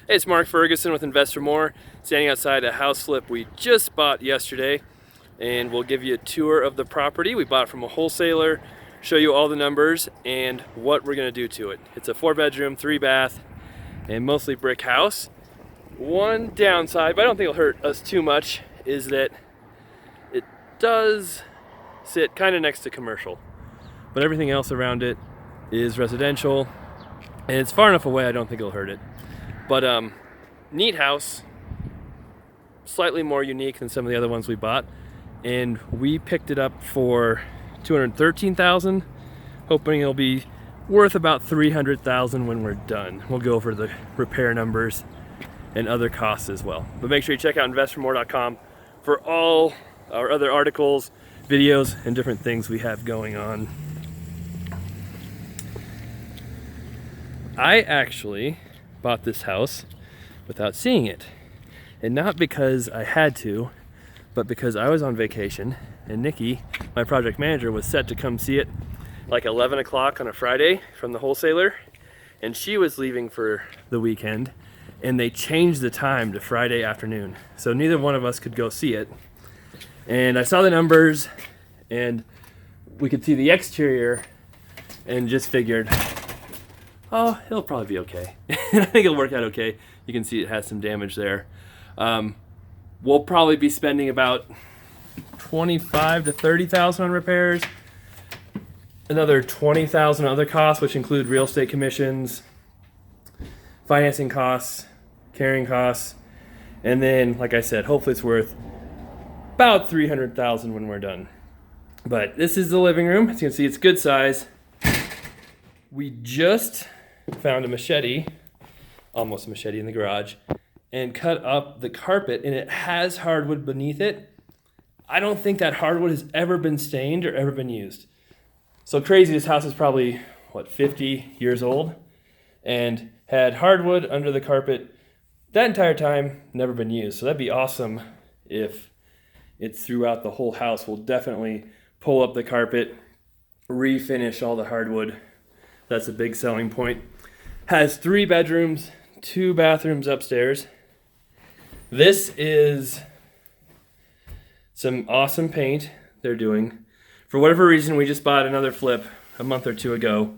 Hey, it's Mark Ferguson with Invest for More, standing outside a house flip we just bought yesterday, and we'll give you a tour of the property. We bought from a wholesaler, show you all the numbers and what we're gonna do to it. It's a 4-bedroom, 3-bath, and mostly brick house. One downside, but I don't think it'll hurt us too much, is that it does sit kind of next to commercial, but everything else around it is residential, and it's far enough away I don't think it'll hurt it. But neat house, slightly more unique than some of the other ones we bought, and we picked it up for $213,000, hoping it'll be worth about $300,000 when we're done. We'll go over the repair numbers and other costs as well. But make sure you check out investformore.com for all our other articles, videos, and different things we have going on. I actually bought this house without seeing it, and not because I had to, but because I was on vacation and Nikki, my project manager, was set to come see it like 11 o'clock on a Friday from the wholesaler, and she was leaving for the weekend, and they changed the time to Friday afternoon, so neither one of us could go see it. And I saw the numbers and we could see the exterior and just figured, oh, it'll probably be okay. I think it'll work out okay. You can see it has some damage there. We'll probably be spending about $25,000 to $30,000 on repairs. Another $20,000 other costs, which include real estate commissions, financing costs, carrying costs, and then, like I said, hopefully it's worth about $300,000 when we're done. But this is the living room. As you can see, it's good size. We just found a machete, almost a machete, in the garage, and cut up the carpet, and it has hardwood beneath it. I don't think that hardwood has ever been stained or ever been used. So crazy, this house is probably, 50 years old, and had hardwood under the carpet that entire time, never been used. So that'd be awesome if it's throughout the whole house. We'll definitely pull up the carpet, refinish all the hardwood. That's a big selling point. Has 3 bedrooms, 2 bathrooms upstairs. This is some awesome paint they're doing. For whatever reason, we just bought another flip a month or two ago,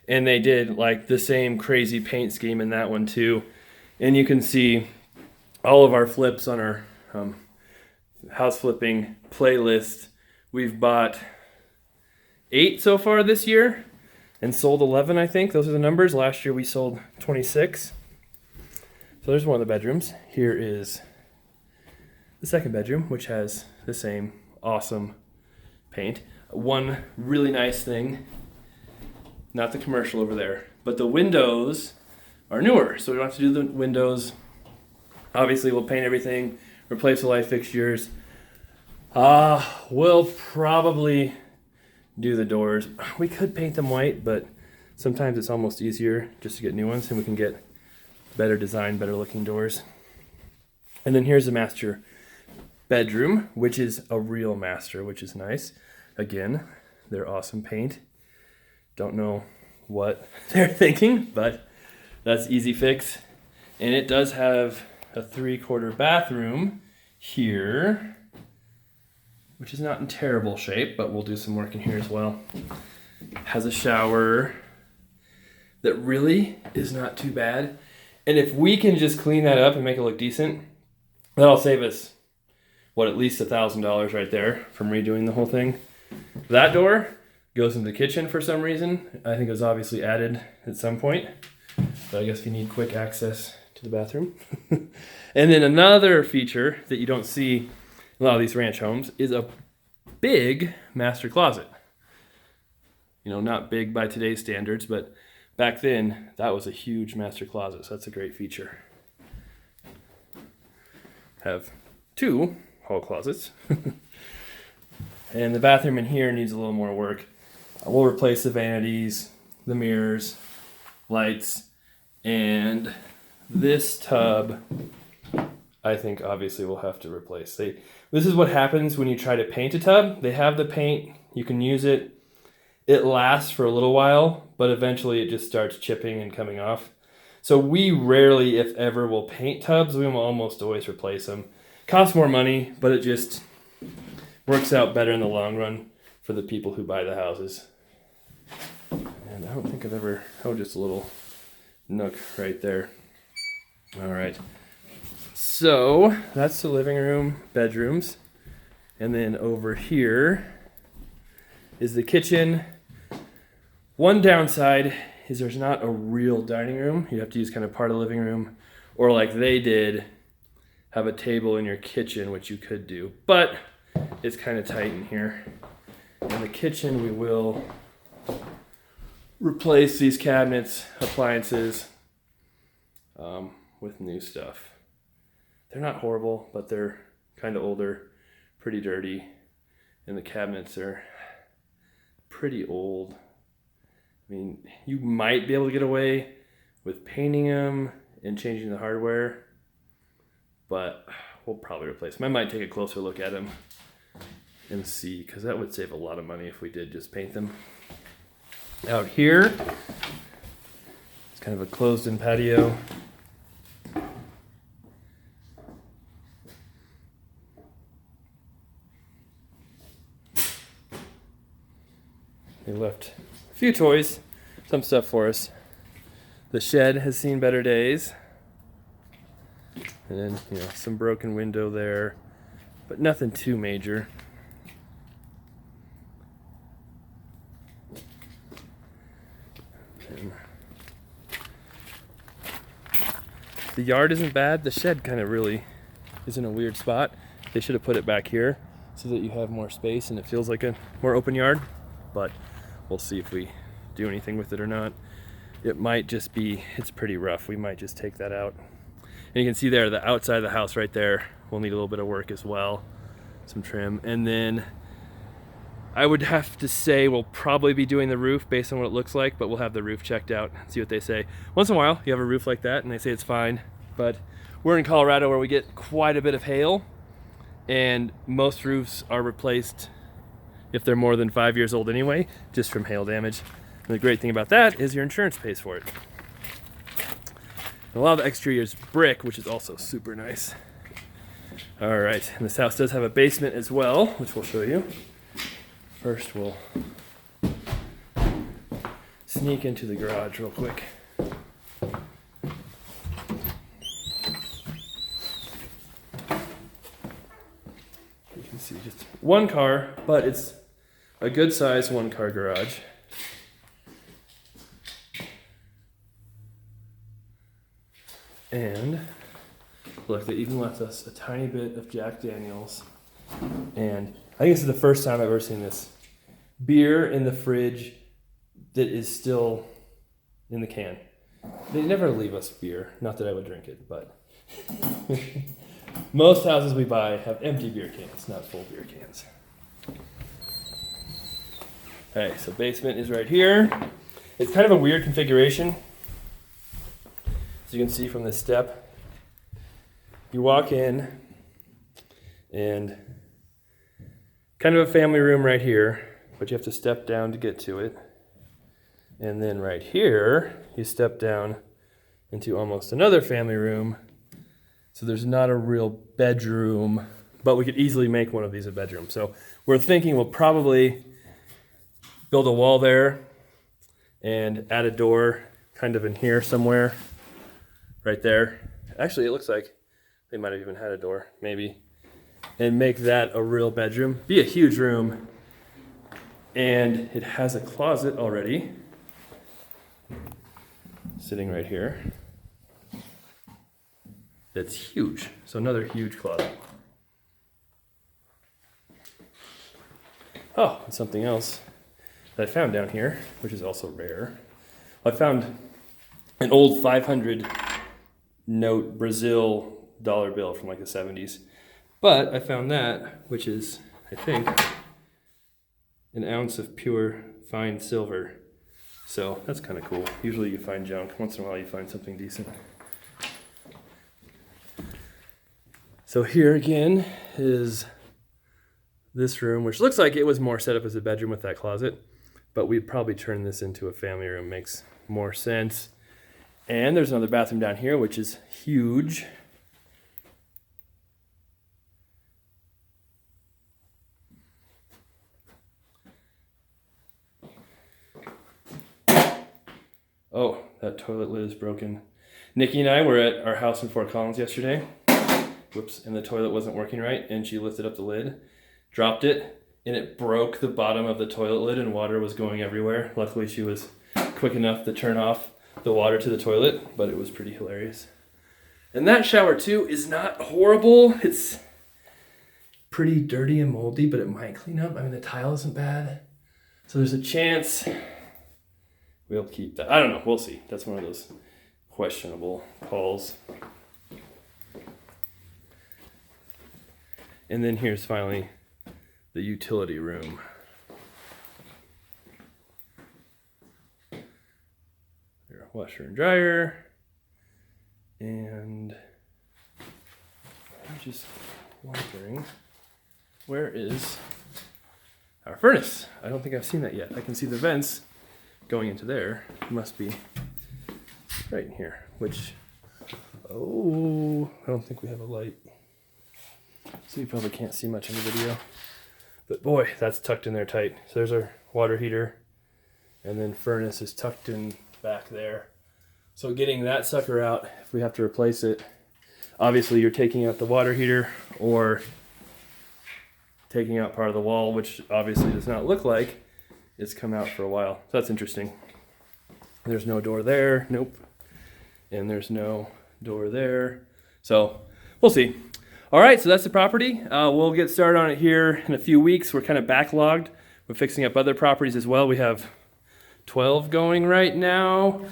and they did like the same crazy paint scheme in that one too. And you can see all of our flips on our house flipping playlist. We've bought 8 so far this year and sold 11, I think. Those are the numbers. Last year we sold 26. So there's one of the bedrooms. Here is the second bedroom, which has the same awesome paint. One really nice thing, not the commercial over there, but the windows are newer, so we don't have to do the windows. Obviously we'll paint everything, replace the light fixtures. We'll probably do the doors. We could paint them white, but sometimes it's almost easier just to get new ones, and we can get better design, better looking doors. And then here's the master bedroom, which is a real master, which is nice. Again, they're awesome paint. Don't know what they're thinking, but that's easy fix. And it does have a 3/4 bathroom here, which is not in terrible shape, but we'll do some work in here as well. Has a shower that really is not too bad. And if we can just clean that up and make it look decent, that'll save us, at least $1,000 right there from redoing the whole thing. That door goes into the kitchen for some reason. I think it was obviously added at some point, but I guess you need quick access to the bathroom. And then another feature that you don't see a lot of these ranch homes is a big master closet. Not big by today's standards, but back then that was a huge master closet, so that's a great feature. Have 2 hall closets. And the bathroom in here needs a little more work. We'll replace the vanities, the mirrors, lights, and this tub I think obviously we'll have to replace. This is what happens when you try to paint a tub. They have the paint, you can use it. It lasts for a little while, but eventually it just starts chipping and coming off. So we rarely, if ever, will paint tubs. We will almost always replace them. Costs more money, but it just works out better in the long run for the people who buy the houses. And I don't think I've ever, just a little nook right there. All right. So that's the living room, bedrooms. And then over here is the kitchen. One downside is there's not a real dining room. You have to use kind of part of the living room, or like they did, have a table in your kitchen, which you could do, but it's kind of tight in here. In the kitchen, we will replace these cabinets, appliances, with new stuff. They're not horrible, but they're kind of older, pretty dirty, and the cabinets are pretty old. I mean, you might be able to get away with painting them and changing the hardware, but we'll probably replace them. I might take a closer look at them and see, because that would save a lot of money if we did just paint them. Out here, it's kind of a closed-in patio. They left a few toys, some stuff for us. The shed has seen better days. And then, some broken window there, but nothing too major. And the yard isn't bad. The shed kind of really is in a weird spot. They should have put it back here so that you have more space and it feels like a more open yard, but we'll see if we do anything with it or not. It might just be, it's pretty rough. We might just take that out. And you can see there, the outside of the house right there will need a little bit of work as well. Some trim. And then I would have to say we'll probably be doing the roof based on what it looks like, but we'll have the roof checked out and see what they say. Once in a while, you have a roof like that and they say it's fine, but we're in Colorado where we get quite a bit of hail, and most roofs are replaced if they're more than 5 years old anyway, just from hail damage. And the great thing about that is your insurance pays for it. And a lot of the exterior is brick, which is also super nice. All right, and this house does have a basement as well, which we'll show you. First, we'll sneak into the garage real quick. You can see just one car, but it's a good size one-car garage. And look, they even left us a tiny bit of Jack Daniels. And I think this is the first time I've ever seen this. Beer in the fridge that is still in the can. They never leave us beer. Not that I would drink it, but most houses we buy have empty beer cans, not full beer cans. Okay, so basement is right here. It's kind of a weird configuration. As you can see from this step, you walk in and kind of a family room right here, but you have to step down to get to it. And then right here, you step down into almost another family room. So there's not a real bedroom, but we could easily make one of these a bedroom. So we're thinking we'll probably build a wall there and add a door kind of in here somewhere, right there. Actually, it looks like they might have even had a door, maybe. And make that a real bedroom. Be a huge room. And it has a closet already, sitting right here. That's huge. So another huge closet. Oh, and something else that I found down here, which is also rare. I found an old 500 note Brazil dollar bill from like the 70s. But I found that, which is, I think, an ounce of pure fine silver. So that's kind of cool. Usually you find junk. Once in a while you find something decent. So here again is this room, which looks like it was more set up as a bedroom with that closet, but we'd probably turn this into a family room. Makes more sense. And there's another bathroom down here, which is huge. Oh, that toilet lid is broken. Nikki and I were at our house in Fort Collins yesterday. Whoops, and the toilet wasn't working right, and she lifted up the lid, dropped it, and it broke the bottom of the toilet lid, and water was going everywhere. Luckily, she was quick enough to turn off the water to the toilet, but it was pretty hilarious. And that shower, too, is not horrible. It's pretty dirty and moldy, but it might clean up. I mean, the tile isn't bad. So there's a chance we'll keep that. I don't know. We'll see. That's one of those questionable calls. And then here's finally the utility room. Your washer and dryer. And I'm just wondering, where is our furnace? I don't think I've seen that yet. I can see the vents going into there. It must be right in here, which, oh, I don't think we have a light. So you probably can't see much in the video. But boy, that's tucked in there tight. So there's our water heater, and then furnace is tucked in back there. So getting that sucker out, if we have to replace it, obviously you're taking out the water heater or taking out part of the wall, which obviously does not look like it's come out for a while. So that's interesting. There's no door there, nope. And there's no door there. So we'll see. All right, so that's the property. We'll get started on it here in a few weeks. We're kind of backlogged. We're fixing up other properties as well. We have 12 going right now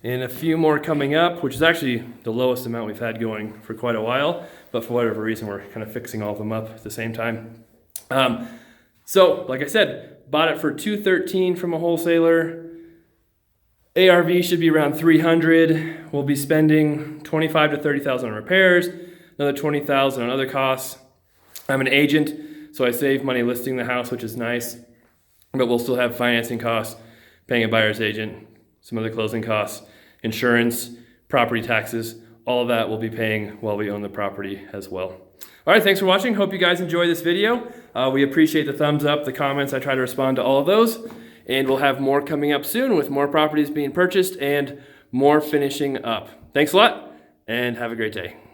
and a few more coming up, which is actually the lowest amount we've had going for quite a while. But for whatever reason, we're kind of fixing all of them up at the same time. So, like I said, bought it for $213 from a wholesaler. ARV should be around $300. We'll be spending $25,000 to $30,000 on repairs, another $20,000 on other costs. I'm an agent, so I save money listing the house, which is nice. But we'll still have financing costs, paying a buyer's agent, some other closing costs, insurance, property taxes. All of that we'll be paying while we own the property as well. All right, thanks for watching. Hope you guys enjoy this video. We appreciate the thumbs up, the comments. I try to respond to all of those. And we'll have more coming up soon with more properties being purchased and more finishing up. Thanks a lot, and have a great day.